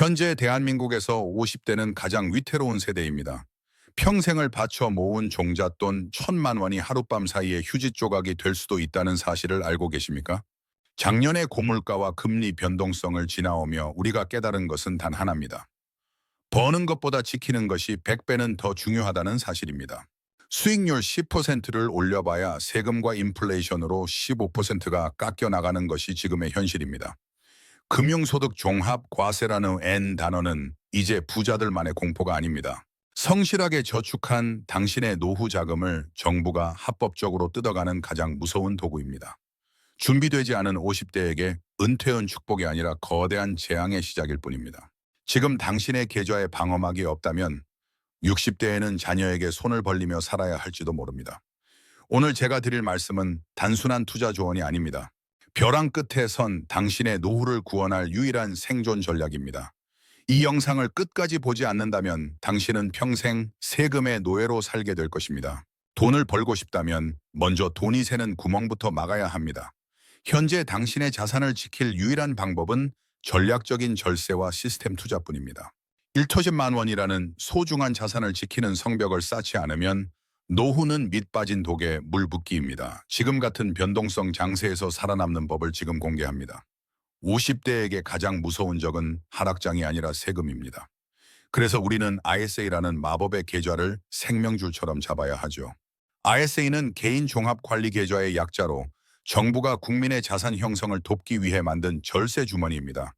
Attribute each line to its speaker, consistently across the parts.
Speaker 1: 현재 대한민국에서 50대는 가장 위태로운 세대입니다. 평생을 바쳐 모은 종잣돈 1,000만 원이 하룻밤 사이에 휴지 조각이 될 수도 있다는 사실을 알고 계십니까? 작년의 고물가와 금리 변동성을 지나오며 우리가 깨달은 것은 단 하나입니다. 버는 것보다 지키는 것이 100배는 더 중요하다는 사실입니다. 수익률 10%를 올려봐야 세금과 인플레이션으로 15%가 깎여 나가는 것이 지금의 현실입니다. 금융소득 종합 과세라는 N 단어는 이제 부자들만의 공포가 아닙니다. 성실하게 저축한 당신의 노후 자금을 정부가 합법적으로 뜯어가는 가장 무서운 도구입니다. 준비되지 않은 50대에게 은퇴은 축복이 아니라 거대한 재앙의 시작일 뿐입니다. 지금 당신의 계좌에 방어막이 없다면 60대에는 자녀에게 손을 벌리며 살아야 할지도 모릅니다. 오늘 제가 드릴 말씀은 단순한 투자 조언이 아닙니다. 벼랑 끝에 선 당신의 노후를 구원할 유일한 생존 전략입니다. 이 영상을 끝까지 보지 않는다면 당신은 평생 세금의 노예로 살게 될 것입니다. 돈을 벌고 싶다면 먼저 돈이 새는 구멍부터 막아야 합니다. 현재 당신의 자산을 지킬 유일한 방법은 전략적인 절세와 시스템 투자뿐입니다. 1터십만 원이라는 소중한 자산을 지키는 성벽을 쌓지 않으면 노후는 밑 빠진 독에 물 붓기입니다. 지금 같은 변동성 장세에서 살아남는 법을 지금 공개합니다. 50대에게 가장 무서운 적은 하락장이 아니라 세금입니다. 그래서 우리는 ISA라는 마법의 계좌를 생명줄처럼 잡아야 하죠. ISA는 개인 종합관리계좌의 약자로 정부가 국민의 자산 형성을 돕기 위해 만든 절세 주머니입니다.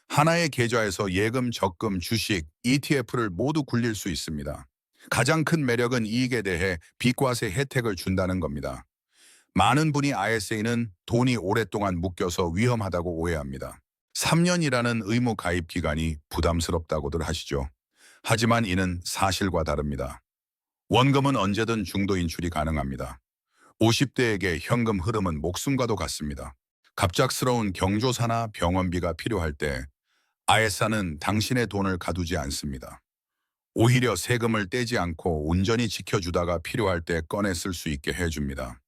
Speaker 1: 하나의 계좌에서 예금, 적금, 주식, ETF를 모두 굴릴 수 있습니다. 가장 큰 매력은 이익에 대해 비과세 혜택을 준다는 겁니다. 많은 분이 ISA는 돈이 오랫동안 묶여서 위험하다고 오해합니다. 3년이라는 의무 가입 기간이 부담스럽다고들 하시죠. 하지만 이는 사실과 다릅니다. 원금은 언제든 중도 인출이 가능합니다. 50대에게 현금 흐름은 목숨과도 같습니다. 갑작스러운 경조사나 병원비가 필요할 때 ISA는 당신의 돈을 가두지 않습니다. 오히려 세금을 떼지 않고 온전히 지켜주다가 필요할 때 꺼내 쓸 수 있게 해줍니다.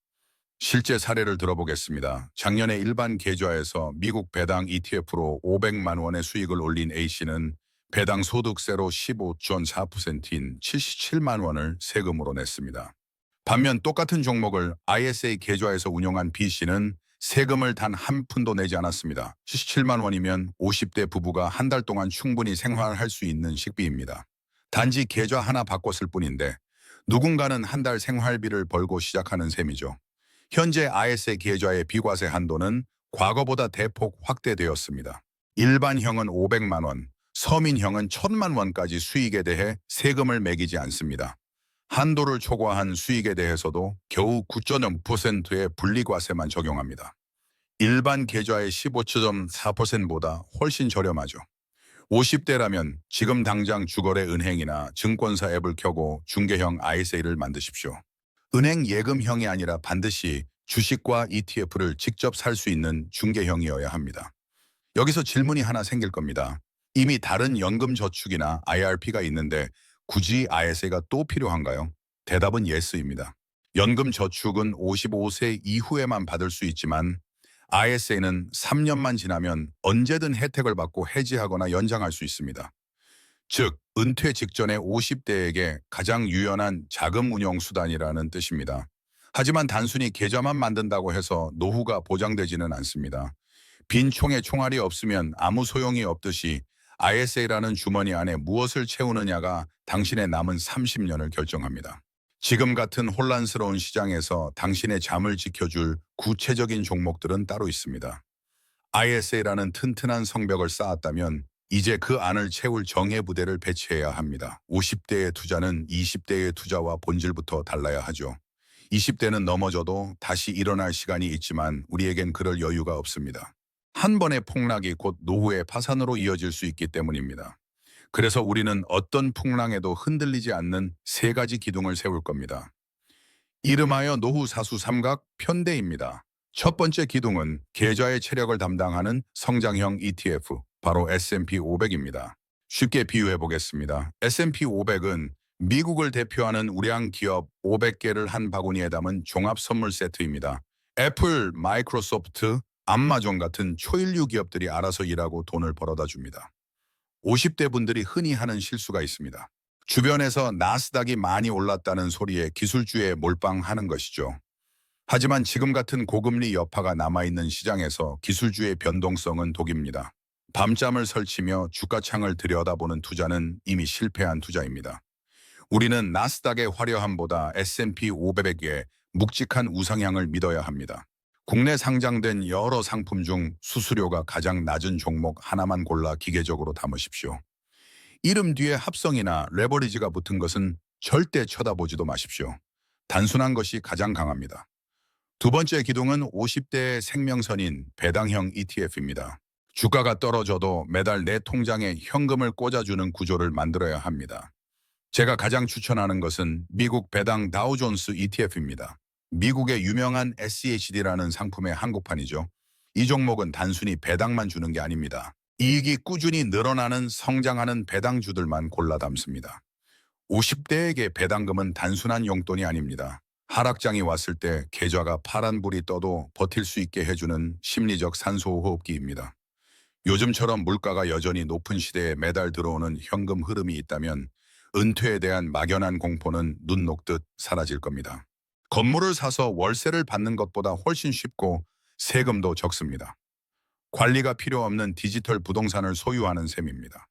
Speaker 1: 실제 사례를 들어보겠습니다. 작년에 일반 계좌에서 미국 배당 ETF로 500만 원의 수익을 올린 A씨는 배당 소득세로 15.4%인 77만 원을 세금으로 냈습니다. 반면 똑같은 종목을 ISA 계좌에서 운용한 B씨는 세금을 단 한 푼도 내지 않았습니다. 77만 원이면 50대 부부가 한 달 동안 충분히 생활할 수 있는 식비입니다. 단지 계좌 하나 바꿨을 뿐인데 누군가는 한 달 생활비를 벌고 시작하는 셈이죠. 현재 ISA 계좌의 비과세 한도는 과거보다 대폭 확대되었습니다. 일반형은 500만 원, 서민형은 1,000만 원까지 수익에 대해 세금을 매기지 않습니다. 한도를 초과한 수익에 대해서도 겨우 9.0%의 분리과세만 적용합니다. 일반 계좌의 15.4%보다 훨씬 저렴하죠. 50대라면 지금 당장 주거래 은행이나 증권사 앱을 켜고 중개형 ISA를 만드십시오. 은행 예금형이 아니라 반드시 주식과 ETF를 직접 살 수 있는 중개형이어야 합니다. 여기서 질문이 하나 생길 겁니다. 이미 다른 연금저축이나 IRP가 있는데 굳이 ISA가 또 필요한가요? 대답은 예스입니다. 연금저축은 55세 이후에만 받을 수 있지만 ISA는 3년만 지나면 언제든 혜택을 받고 해지하거나 연장할 수 있습니다. 즉, 은퇴 직전에 50대에게 가장 유연한 자금 운용 수단이라는 뜻입니다. 하지만 단순히 계좌만 만든다고 해서 노후가 보장되지는 않습니다. 빈 총에 총알이 없으면 아무 소용이 없듯이 ISA라는 주머니 안에 무엇을 채우느냐가 당신의 남은 30년을 결정합니다. 지금 같은 혼란스러운 시장에서 당신의 잠을 지켜줄 구체적인 종목들은 따로 있습니다. ISA라는 튼튼한 성벽을 쌓았다면 이제 그 안을 채울 정예 부대를 배치해야 합니다. 50대의 투자는 20대의 투자와 본질부터 달라야 하죠. 20대는 넘어져도 다시 일어날 시간이 있지만 우리에겐 그럴 여유가 없습니다. 한 번의 폭락이 곧 노후의 파산으로 이어질 수 있기 때문입니다. 그래서 우리는 어떤 풍랑에도 흔들리지 않는 세 가지 기둥을 세울 겁니다. 이름하여 노후 사수 삼각 편대입니다. 첫 번째 기둥은 계좌의 체력을 담당하는 성장형 ETF, 바로 S&P 500입니다. 쉽게 비유해 보겠습니다. S&P 500은 미국을 대표하는 우량 기업 500개를 한 바구니에 담은 종합 선물 세트입니다. 애플, 마이크로소프트, 암마존 같은 초일류 기업들이 알아서 일하고 돈을 벌어다 줍니다. 50대 분들이 흔히 하는 실수가 있습니다. 주변에서 나스닥이 많이 올랐다는 소리에 기술주에 몰빵하는 것이죠. 하지만 지금 같은 고금리 여파가 남아있는 시장에서 기술주의 변동성은 독입니다. 밤잠을 설치며 주가창을 들여다보는 투자는 이미 실패한 투자입니다. 우리는 나스닥의 화려함보다 S&P 500의 묵직한 우상향을 믿어야 합니다. 국내 상장된 여러 상품 중 수수료가 가장 낮은 종목 하나만 골라 기계적으로 담으십시오. 이름 뒤에 합성이나 레버리지가 붙은 것은 절대 쳐다보지도 마십시오. 단순한 것이 가장 강합니다. 두 번째 기둥은 50대의 생명선인 배당형 ETF입니다. 주가가 떨어져도 매달 내 통장에 현금을 꽂아주는 구조를 만들어야 합니다. 제가 가장 추천하는 것은 미국 배당 다우존스 ETF입니다. 미국의 유명한 SEHD라는 상품의 한국판이죠. 이 종목은 단순히 배당만 주는 게 아닙니다. 이익이 꾸준히 늘어나는 성장하는 배당주들만 골라 담습니다. 50대에게 배당금은 단순한 용돈이 아닙니다. 하락장이 왔을 때 계좌가 파란불이 떠도 버틸 수 있게 해주는 심리적 산소호흡기입니다. 요즘처럼 물가가 여전히 높은 시대에 매달 들어오는 현금 흐름이 있다면 은퇴에 대한 막연한 공포는 눈 녹듯 사라질 겁니다. 건물을 사서 월세를 받는 것보다 훨씬 쉽고 세금도 적습니다. 관리가 필요 없는 디지털 부동산을 소유하는 셈입니다.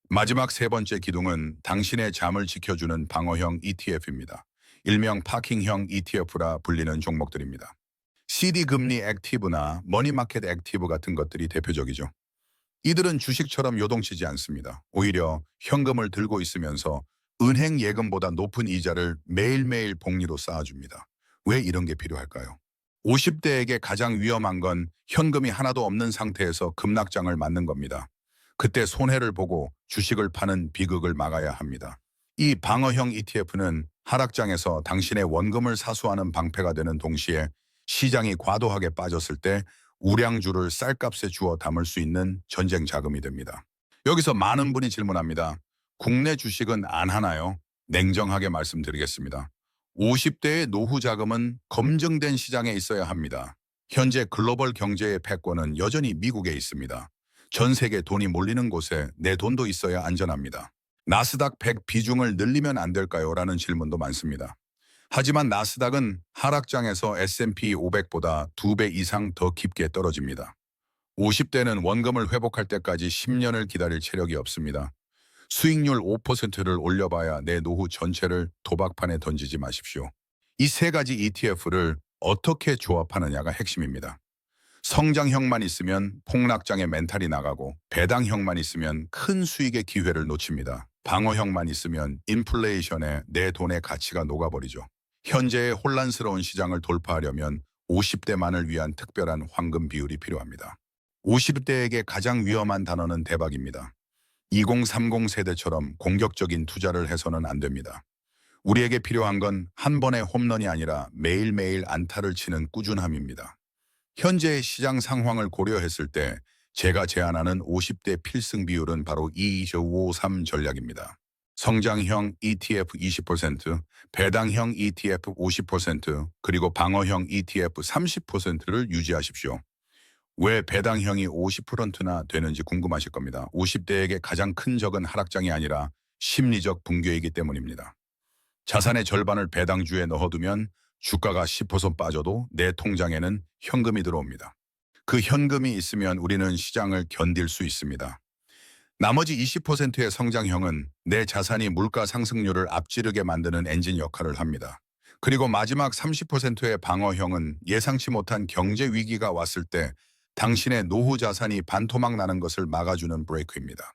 Speaker 1: 마지막 세 번째 기둥은 당신의 잠을 지켜주는 방어형 ETF입니다. 일명 파킹형 ETF라 불리는 종목들입니다. CD 금리 액티브나 머니마켓 액티브 같은 것들이 대표적이죠. 이들은 주식처럼 요동치지 않습니다. 오히려 현금을 들고 있으면서 은행 예금보다 높은 이자를 매일매일 복리로 쌓아줍니다. 왜 이런 게 필요할까요? 50대에게 가장 위험한 건 현금이 하나도 없는 상태에서 급락장을 맞는 겁니다. 그때 손해를 보고 주식을 파는 비극을 막아야 합니다. 이 방어형 ETF는 하락장에서 당신의 원금을 사수하는 방패가 되는 동시에 시장이 과도하게 빠졌을 때 우량주를 쌀값에 주어 담을 수 있는 전쟁 자금이 됩니다. 여기서 많은 분이 질문합니다. 국내 주식은 안 하나요? 냉정하게 말씀드리겠습니다. 50대의 노후 자금은 검증된 시장에 있어야 합니다. 현재 글로벌 경제의 패권은 여전히 미국에 있습니다. 전 세계 돈이 몰리는 곳에 내 돈도 있어야 안전합니다. 나스닥 100 비중을 늘리면 안 될까요? 라는 질문도 많습니다. 하지만 나스닥은 하락장에서 S&P 500보다 2배 이상 더 깊게 떨어집니다. 50대는 원금을 회복할 때까지 10년을 기다릴 체력이 없습니다. 수익률 5%를 올려봐야 내 노후 전체를 도박판에 던지지 마십시오. 이 세 가지 ETF를 어떻게 조합하느냐가 핵심입니다. 성장형만 있으면 폭락장의 멘탈이 나가고 배당형만 있으면 큰 수익의 기회를 놓칩니다. 방어형만 있으면 인플레이션에 내 돈의 가치가 녹아버리죠. 현재의 혼란스러운 시장을 돌파하려면 50대만을 위한 특별한 황금 비율이 필요합니다. 50대에게 가장 위험한 단어는 대박입니다. 2030 세대처럼 공격적인 투자를 해서는 안 됩니다. 우리에게 필요한 건 한 번의 홈런이 아니라 매일매일 안타를 치는 꾸준함입니다. 현재의 시장 상황을 고려했을 때 제가 제안하는 50대 필승 비율은 바로 2-5-3 전략입니다. 성장형 ETF 20%, 배당형 ETF 50%, 그리고 방어형 ETF 30%를 유지하십시오. 왜 배당형이 50%나 되는지 궁금하실 겁니다. 50대에게 가장 큰 적은 하락장이 아니라 심리적 붕괴이기 때문입니다. 자산의 절반을 배당주에 넣어두면 주가가 10% 빠져도 내 통장에는 현금이 들어옵니다. 그 현금이 있으면 우리는 시장을 견딜 수 있습니다. 나머지 20%의 성장형은 내 자산이 물가 상승률을 앞지르게 만드는 엔진 역할을 합니다. 그리고 마지막 30%의 방어형은 예상치 못한 경제 위기가 왔을 때 당신의 노후 자산이 반토막 나는 것을 막아주는 브레이크입니다.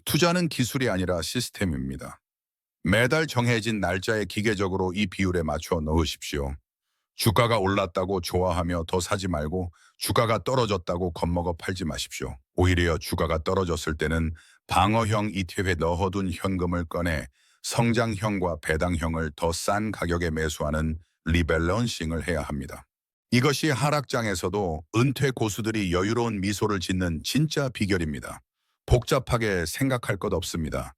Speaker 1: 투자는 기술이 아니라 시스템입니다. 매달 정해진 날짜에 기계적으로 이 비율에 맞춰 넣으십시오. 주가가 올랐다고 좋아하며 더 사지 말고 주가가 떨어졌다고 겁먹어 팔지 마십시오. 오히려 주가가 떨어졌을 때는 방어형 ETF에 넣어둔 현금을 꺼내 성장형과 배당형을 더 싼 가격에 매수하는 리밸런싱을 해야 합니다. 이것이 하락장에서도 은퇴 고수들이 여유로운 미소를 짓는 진짜 비결입니다. 복잡하게 생각할 것 없습니다.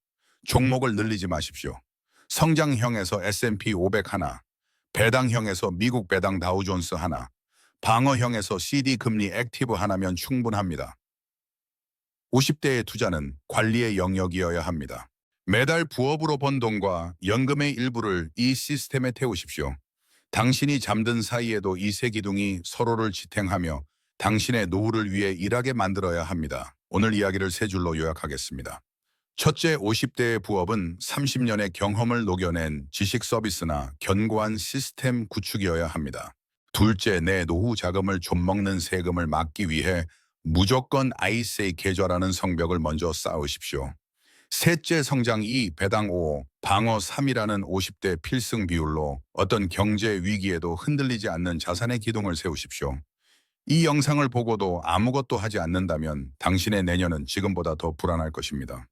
Speaker 1: 종목을 늘리지 마십시오. 성장형에서 S&P 500 하나, 배당형에서 미국 배당 다우존스 하나, 방어형에서 CD 금리 액티브 하나면 충분합니다. 50대의 투자는 관리의 영역이어야 합니다. 매달 부업으로 번 돈과 연금의 일부를 이 시스템에 태우십시오. 당신이 잠든 사이에도 이 세 기둥이 서로를 지탱하며 당신의 노후를 위해 일하게 만들어야 합니다. 오늘 이야기를 세 줄로 요약하겠습니다. 첫째, 50대의 부업은 30년의 경험을 녹여낸 지식 서비스나 견고한 시스템 구축이어야 합니다. 둘째, 내 노후 자금을 좀먹는 세금을 막기 위해 무조건 ISA 계좌라는 성벽을 먼저 쌓으십시오. 셋째, 성장 2, 배당 5, 방어 3이라는 50대 필승 비율로 어떤 경제 위기에도 흔들리지 않는 자산의 기둥을 세우십시오. 이 영상을 보고도 아무것도 하지 않는다면 당신의 내년은 지금보다 더 불안할 것입니다.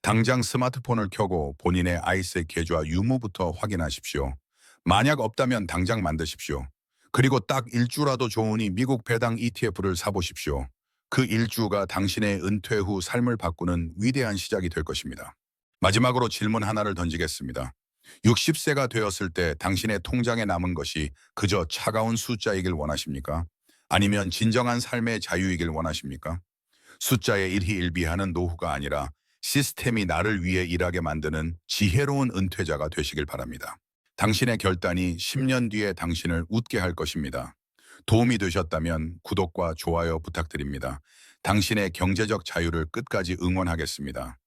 Speaker 1: 당장 스마트폰을 켜고 본인의 ISA 계좌 유무부터 확인하십시오. 만약 없다면 당장 만드십시오. 그리고 딱 일주라도 좋으니 미국 배당 ETF를 사보십시오. 그 일주가 당신의 은퇴 후 삶을 바꾸는 위대한 시작이 될 것입니다. 마지막으로 질문 하나를 던지겠습니다. 60세가 되었을 때 당신의 통장에 남은 것이 그저 차가운 숫자이길 원하십니까? 아니면 진정한 삶의 자유이길 원하십니까? 숫자에 일희일비하는 노후가 아니라 시스템이 나를 위해 일하게 만드는 지혜로운 은퇴자가 되시길 바랍니다. 당신의 결단이 10년 뒤에 당신을 웃게 할 것입니다. 도움이 되셨다면 구독과 좋아요 부탁드립니다. 당신의 경제적 자유를 끝까지 응원하겠습니다.